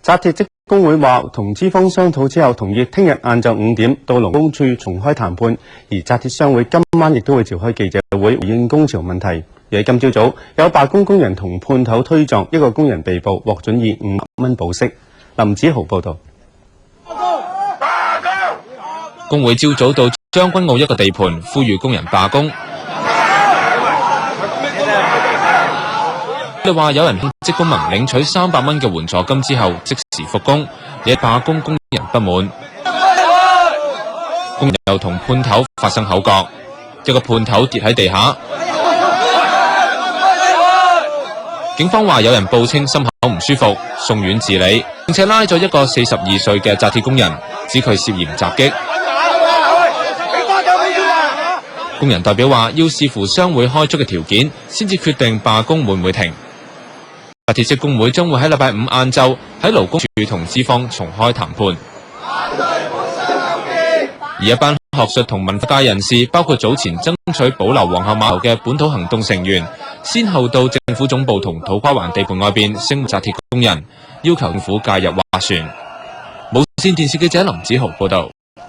紮鐵職工會話同資方商討之後，同意聽日晏晝5點到勞工處重開談判。而紮鐵商會今晚亦都會召開記者會回應工潮問題。而喺今朝早，有罷工工人同判頭推撞，一個工人被捕，獲准以500蚊保釋。林子豪報導。工會朝早到將軍澳一個地盤，呼籲工人罷工。佢話有人向職工盟領取300蚊嘅援助金之後，即時復工，惹罷工工人不滿。工人又同判頭發生口角，一個判頭跌喺地下。警方話有人報稱心口唔舒服，送院治理，並且拉咗一個42歲嘅紮鐵工人，指佢涉嫌襲擊。工人代表話要視乎商會開出嘅條件，先至決定罷工會唔會停。紮鐵職工會將會喺禮拜5晏晝喺勞工處同資方重開談判。而一班學術同文化界人士，包括早前爭取保留皇后碼頭嘅本土行動成員，先後到政府總部同土瓜灣地盤外邊聲援紮鐵工人，要求政府介入斡旋。無線電視記者林子豪報道。